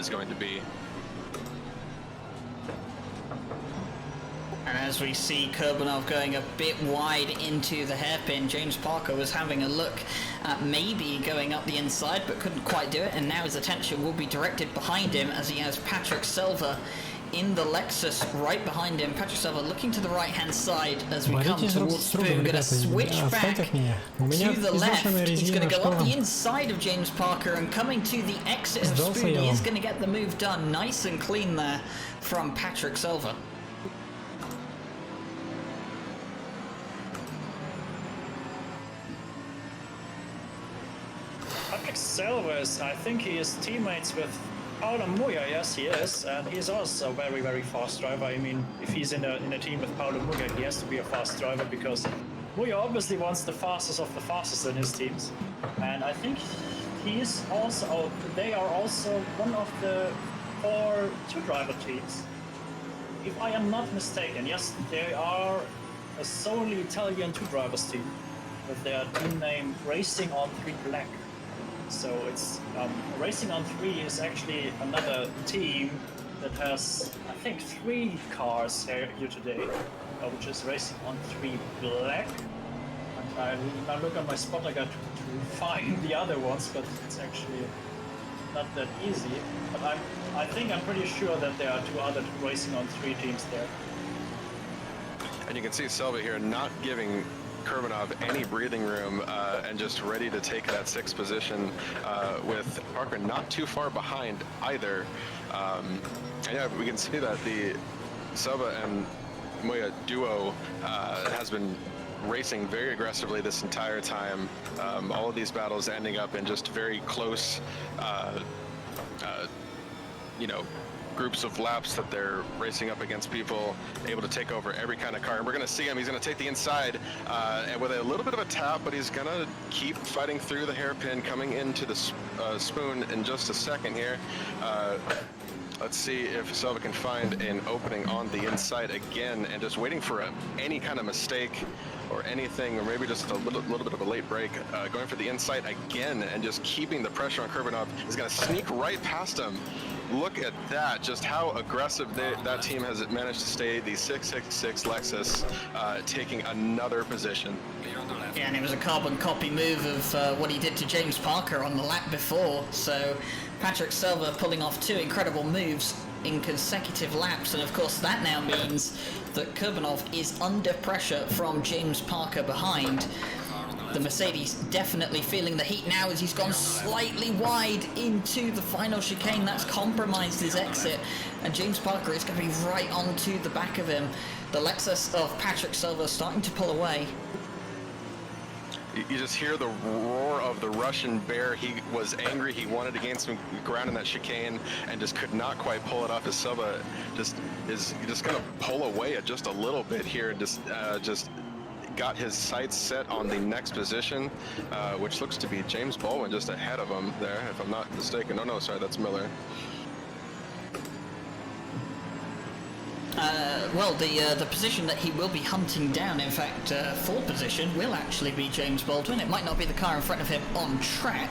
is going to be. And as we see Kurbanov going a bit wide into the hairpin, James Parker was having a look at maybe going up the inside but couldn't quite do it, and now his attention will be directed behind him as he has Patrick Silva in the Lexus right behind him. Patrick Silva looking to the right hand side as we come towards Spoon. Going to switch back to the left. He's going to go up the inside of James Parker and coming to the exit of Spoon. He is going to get the move done nice and clean there from Patrick Silva. Patrick Silva is, I think he is teammates with Paulo Muya. Yes, he is, and he's also a very, very fast driver. I mean, if he's in a team with Paulo Muya, he has to be a fast driver because Muya obviously wants the fastest of the fastest in his teams. And I think he's also, they are also one of the 4 two-driver teams. If I am not mistaken, yes, they are a solely Italian two-drivers team with their team name Racing on 3 Black. So it's Racing on 3 is actually another team that has, I think, 3 cars here today, which is Racing on 3 Black. And I look on my spotter guide to find the other ones, but it's actually not that easy. But I think I'm pretty sure that there are 2 other Racing on 3 teams there. And you can see Silva here not giving Kurbanov any breathing room and just ready to take that 6th position with Parker not too far behind either. And yeah, we can see that the Silva and Muya duo has been racing very aggressively this entire time. All of these battles ending up in just very close, you know, groups of laps that they're racing up against people, able to take over every kind of car. And we're going to see him. He's going to take the inside and with a little bit of a tap, but he's going to keep fighting through the hairpin, coming into the Spoon in just a second here. Let's see if Silva can find an opening on the inside again, and just waiting for any kind of mistake or anything, or maybe just a little bit of a late break. Going for the inside again and just keeping the pressure on Kurbanov. He's going to sneak right past him. Look at that, just how aggressive that team has managed to stay. The 666 Lexus taking another position. Yeah, and it was a carbon copy move of what he did to James Parker on the lap before. So Patrick Silva pulling off 2 incredible moves in consecutive laps, and of course that now means that Kurbanov is under pressure from James Parker behind. The Mercedes definitely feeling the heat now as he's gone slightly wide into the final chicane. That's compromised his exit, and James Parker is going to be right onto the back of him. The Lexus of Patrick Silva starting to pull away. You just hear the roar of the Russian bear. He was angry. He wanted to gain some ground in that chicane and just could not quite pull it off. As Silva just is just going to pull away at just a little bit here, and just got his sights set on the next position, which looks to be James Baldwin just ahead of him there, if I'm not mistaken. No, sorry, that's Miller. Well, the position that he will be hunting down, in fact, 4th position, will actually be James Baldwin. It might not be the car in front of him on track,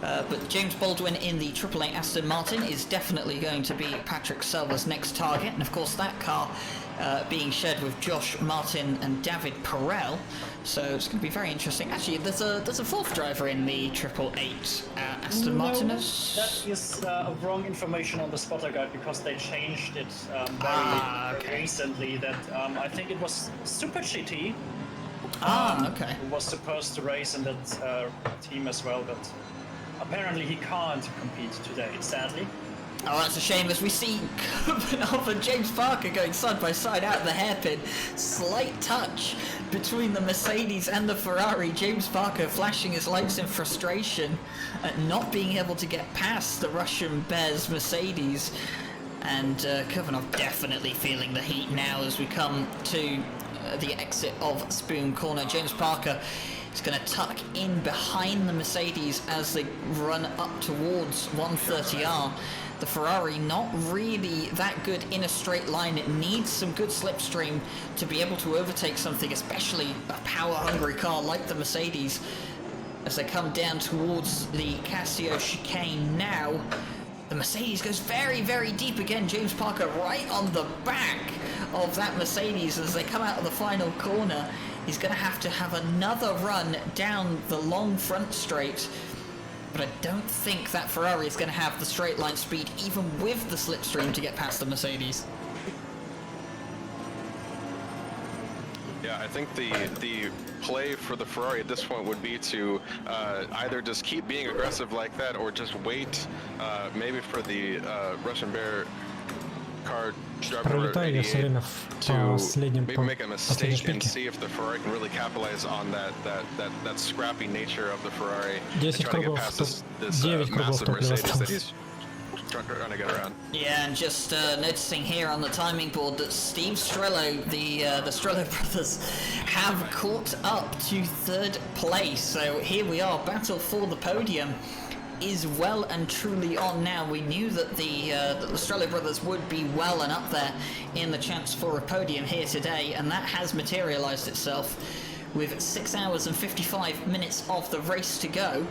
but James Baldwin in the AAA Aston Martin is definitely going to be Patrick Silva's next target, and of course that car being shared with Josh Martin and David Perel, so it's going to be very interesting. Actually, there's a 4th driver in the 888 Aston Martin. That is wrong information on the spotter guide, because they changed it very recently. That I think it was Super GT. Okay. Who was supposed to race in that team as well, but apparently he can't compete today, sadly. Oh, that's a shame, as we see Kurbanov and James Parker going side by side out of the hairpin. Slight touch between the Mercedes and the Ferrari. James Parker flashing his lights in frustration at not being able to get past the Russian Bears Mercedes. And Kurbanov definitely feeling the heat now as we come to the exit of Spoon Corner. James Parker is going to tuck in behind the Mercedes as they run up towards 130R. The Ferrari not really that good in a straight line. It needs some good slipstream to be able to overtake something, especially a power-hungry car like the Mercedes, as they come down towards the Casio chicane now. The Mercedes goes very, very deep again. James Parker right on the back of that Mercedes as they come out of the final corner. He's going to have another run down the long front straight. But I don't think that Ferrari is going to have the straight line speed, even with the slipstream, to get past the Mercedes. Yeah, I think the play for the Ferrari at this point would be to either just keep being aggressive like that, or just wait, maybe for the Russian Bear car driver Пролетаю я все время to по последним, maybe по make a последней mistake and шпильке. see if the Ferrari can really capitalize on that scrappy nature of the Ferrari and 10 try to get кругов, past this 9 кругов massive топлива Mercedes that осталось. he's trying to get around. Yeah, and just noticing here on the timing board that Steve Strello, the Strello brothers, have caught up to 3rd place. So here we are, battle for the podium is well and truly on now. We knew that the Strello brothers would be well and up there in the chance for a podium here today, and that has materialized itself with 6 hours and 55 minutes of the race to go.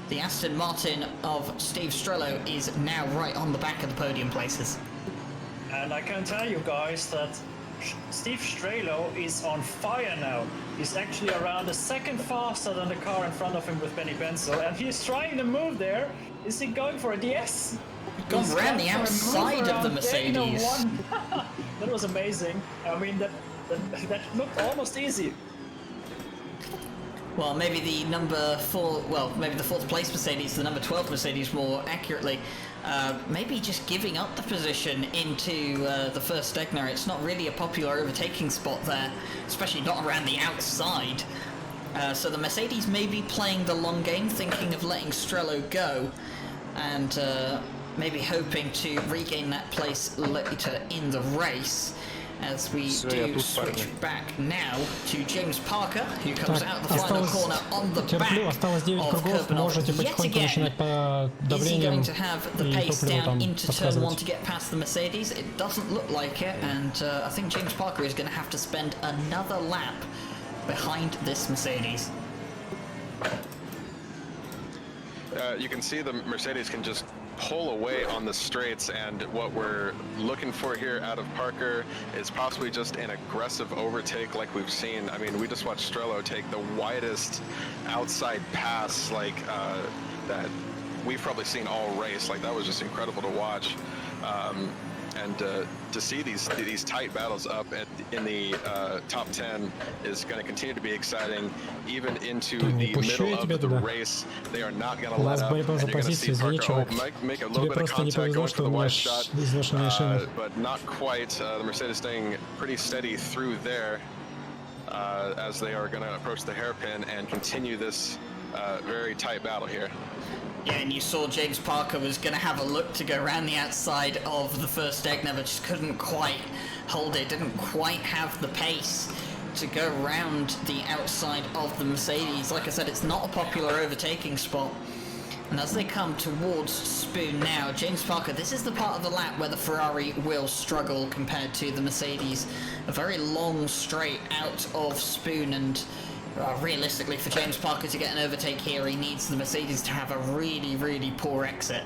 The Aston Martin of Steve Strello is now right on the back of the podium places. And I can tell you guys that Steve Strello is on fire now. He's actually around a second faster than the car in front of him with Benny Benzel, and he's trying to move there. Is he going for a DS? Gone He's round the for a move outside of the around Dana Mercedes. one. That was amazing. I mean, that looked almost easy. Well, maybe the number 4, well, maybe the 4th place Mercedes, the number 12 Mercedes more accurately, maybe just giving up the position into the first Stegner. It's not really a popular overtaking spot there, especially not around the outside. So the Mercedes may be playing the long game, thinking of letting Strello go, and maybe hoping to regain that place later in the race. As we do switch back now to James Parker, who comes Так, out of the final corner on the back терплю, осталось 9 of кругов, Kurbanov. можете Yet потихоньку again, начинать по is he давлениям going to have the и pace топливо down там into turn 1 подсказывать. to get past the Mercedes? It doesn't look like it, and I think James Parker is going to have to spend another lap behind this Mercedes. You can see the Mercedes can just pull away on the straights, and what we're looking for here out of Parker is possibly just an aggressive overtake like we've seen. I mean, we just watched Strello take the widest outside pass like that we've probably seen all race. Like, that was just incredible to watch. And to see these tight battles up in the top 10 is going to continue to be exciting, even into the middle of the race. They are not going to let up. And you're going to see Parker make a little bit of contact, going for the wide shot, but not quite. The Mercedes staying pretty steady through there as they are going to approach the hairpin and continue this very tight battle here. Yeah, and you saw James Parker was going to have a look to go around the outside of the first Stegner, but just couldn't quite hold it, didn't quite have the pace to go around the outside of the Mercedes. Like I said, it's not a popular overtaking spot. And as they come towards Spoon now, James Parker, this is the part of the lap where the Ferrari will struggle compared to the Mercedes. A very long straight out of Spoon, and realistically, for James Parker to get an overtake here, he needs the Mercedes to have a really, really poor exit.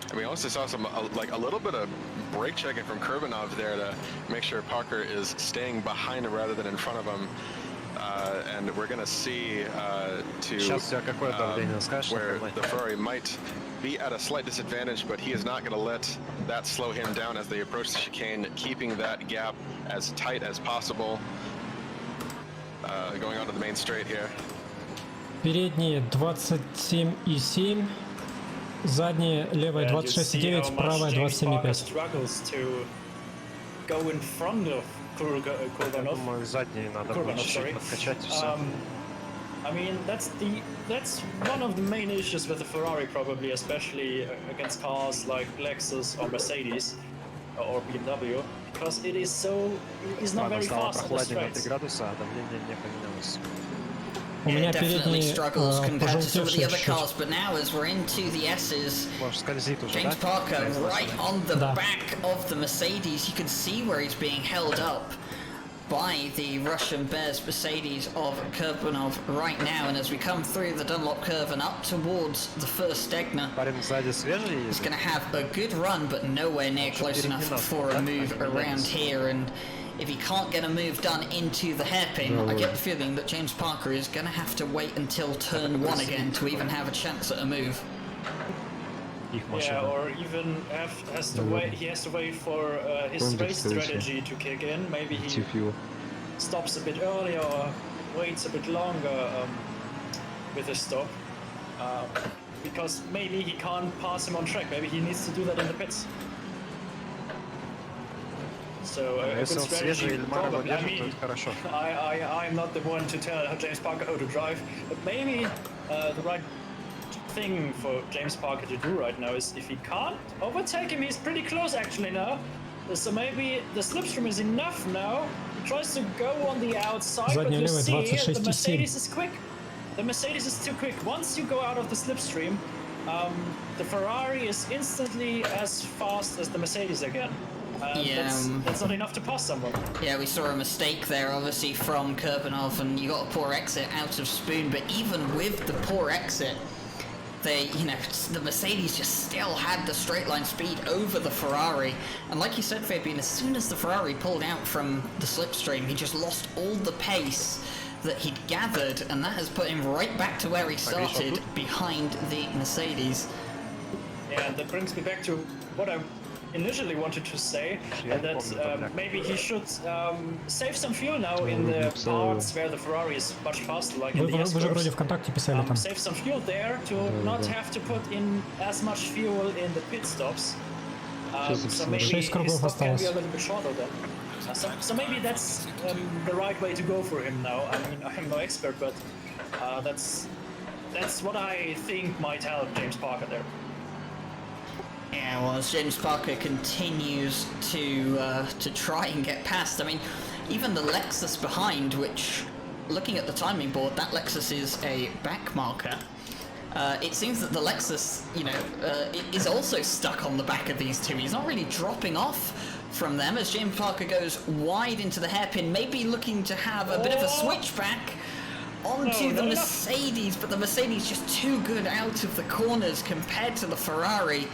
And we also saw some like a little bit of brake checking from Kurbanov there to make sure Parker is staying behind him rather than in front of him. And we're going to see where the Ferrari might be at a slight disadvantage, but he is not going to let that slow him down as they approach the chicane, keeping that gap as tight as possible. Going onto the main straight here. Передние 27,7, задние левая 26,9, правая 27,5. Struggles to go in front of Kurbanov. Думаю, задние надо будет чуть-чуть подкачать и все. I mean, that's one of the main issues with the Ferrari, probably, especially against cars like Lexus or Mercedes or BMW, because it is not very Стало fast on the прохладнее на 3 straights. градуса, а давление не поменялось. У меня Definitely передние struggles compared to some of the пожелтевшие other чуть-чуть. cars, but now as we're into the S's, Может, скользит уже, James да? Parker right on the Да. back of the Mercedes. You can see where he's being held up. by the Russian Bears Mercedes of Kurbanov right now, and as we come through the Dunlop curve and up towards the first Stegner, Парень сзади свежий he's едет. going to have a good run, but nowhere near close enough for a move around here. And if he can't get a move done into the hairpin, I get the feeling that James Parker is going to have to wait until turn 1 again to even have a chance at a move. Их Yeah, машина. or even has to wait. He has to wait for his race strategy to kick in. Maybe he stops a bit earlier or waits a bit longer with his stop, because maybe he can't pass him on track. Maybe he needs to do that in the pits. So a good Если он свежий, strategy. Эльмара его Probably. I держит, то mean, это хорошо. I'm not the one to tell James Parker how to drive, but maybe the right thing for James Parker to do right now is, if he can't overtake him, he's pretty close actually now. So maybe the slipstream is enough now. He tries to go on the outside, but Задняя you левая, see the 26,7. Mercedes is quick. The Mercedes is too quick. Once you go out of the slipstream, the Ferrari is instantly as fast as the Mercedes again. Yeah, That's not enough to pass someone. Yeah, we saw a mistake there, obviously, from Kurbanov, and you got a poor exit out of Spoon, but even with the poor exit, the Mercedes just still had the straight line speed over the Ferrari. And like you said, Fabian, as soon as the Ferrari pulled out from the slipstream, he just lost all the pace that he'd gathered, and that has put him right back to where he started, behind the Mercedes. Yeah, and that brings me back to what I initially wanted to say, that maybe he should save some fuel now in the parts where the Ferrari is much faster, like in Вы, the вы же вроде S-curves. ВКонтакте писали там. Save some fuel there to not have to put in as much fuel in the pit stops. So maybe his 6 кругов stop can осталось. be a little bit shorter then. So maybe that's the right way to go for him now. I mean, I'm no expert, but that's what I think might help James Parker there. Yeah, well, as James Parker continues to try and get past, I mean, even the Lexus behind, which, looking at the timing board, that Lexus is a back marker. It seems that the Lexus, is also stuck on the back of these two. He's not really dropping off from them as James Parker goes wide into the hairpin, maybe looking to have a bit of a switchback onto the Mercedes, but the Mercedes just too good out of the corners compared to the Ferrari.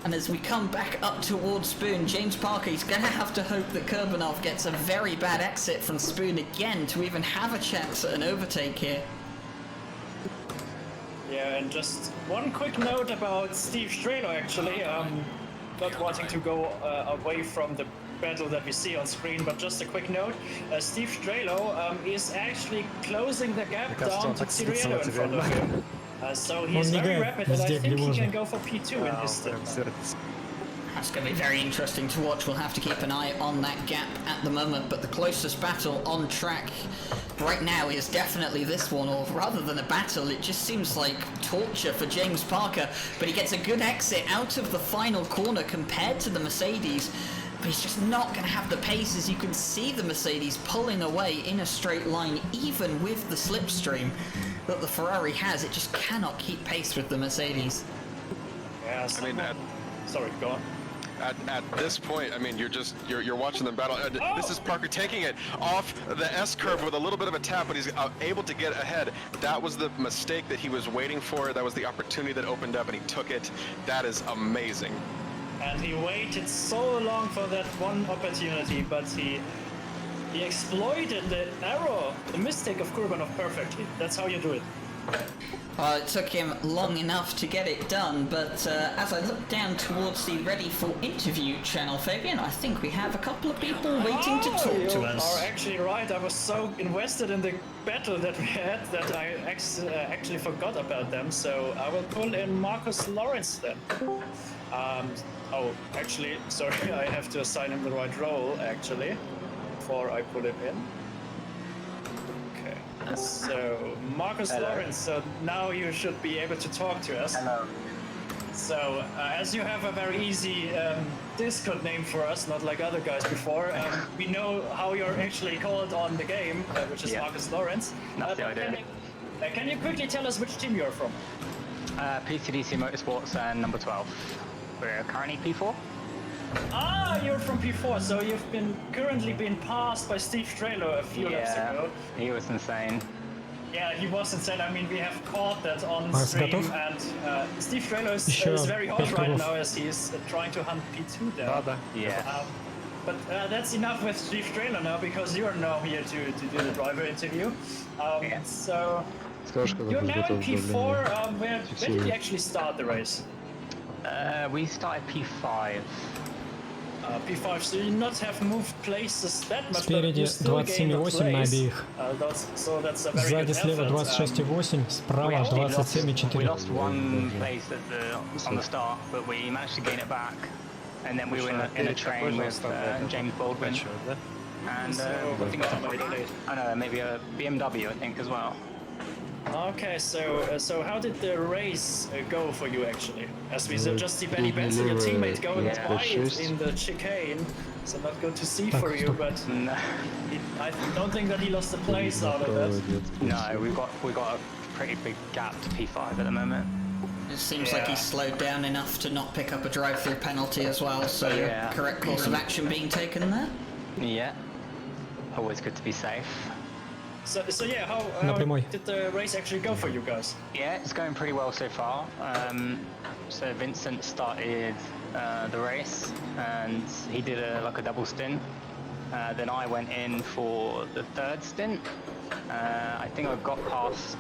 And as we come back up towards Spoon, James Parker, he's going to have to hope that Kurbanov gets a very bad exit from Spoon again to even have a chance at an overtake here. Yeah, and just one quick note about Steve Strelo, actually, not wanting to go away from the battle that we see on screen, but just a quick note, Steve Strelo is actually closing the gap down to Ciriello in front of him. So he's very rapid, and I think he can go for P2 in his stint. That's going to be very interesting to watch. We'll have to keep an eye on that gap at the moment, but the closest battle on track right now is definitely this one, or rather than a battle, it just seems like torture for James Parker, but he gets a good exit out of the final corner compared to the Mercedes, but he's just not going to have the pace. As you can see the Mercedes pulling away in a straight line, even with the slipstream that the Ferrari has. It just cannot keep pace with the Mercedes. Yeah, I mean, sorry, go on. At this point, I mean, you're watching them battle. This is Parker taking it off the S curve with a little bit of a tap, but he's able to get ahead. That was the mistake that he was waiting for. That was the opportunity that opened up, and he took it. That is amazing. And he waited so long for that one opportunity, but he exploited the error, the mistake of Kurbanov perfectly. That's how you do it. It took him long enough to get it done, but as I look down towards the Ready for Interview channel, Fabian, I think we have a couple of people waiting to talk to You us. are actually right. I was so invested in the battle that we had that I actually forgot about them. So I will pull in Marcus Lawrence then. Actually, sorry, I have to assign him the right role, actually, before I put him in. Okay, so Marcus Lawrence, so now you should be able to talk to us. Hello. So, as you have a very easy Discord name for us, not like other guys before, we know how you're actually called on the game, which is Marcus Lawrence. That's the idea. Can you quickly tell us which team you're from? PCDC Motorsports and number 12. We're currently P4. Ah, you're from P4, so you've currently been passed by Steve Strelo a few laps ago. he was insane. Yeah, he was insane. I mean, we have caught that on Макс, stream, готов? and Steve Strelo Еще is very hot 5 right кругов. now as he's trying to hunt P2 there. Да, да. Yeah. But that's enough with Steve Strelo now, because you're now here to do the driver interview. Yeah. So Скажешь, когда you're будешь now in готов к P4. давлению. When did you actually start the race? We started P5. P5, so you not have moved places that much, but Спереди you still gained a 27,8 на place. обеих. So that's a very Сзади good слева effort. 26,8, We справа actually lost, we 27,4. lost one place on the start, but we managed to gain it back. And then we were in a train with James Baldwin. Еще, да? And So, I think yeah. I know, maybe a BMW, I think, as well. Okay, so how did the race go for you actually? As we saw just see Benny Benson, your teammate, going Yeah. wide in the chicane, so not good to see for you. But No, I don't think that he lost the place out of that. no, we got a pretty big gap to P5 at the moment. It seems like he's slowed down enough to not pick up a drive-through penalty as well, so Yeah. correct course of action being taken there. Yeah, always good to be safe. So yeah, how Напрямой. did the race actually go for you guys? Yeah, it's going pretty well so far. So Vincent started the race, and he did like a double stint. Then I went in for the third stint. I think I got past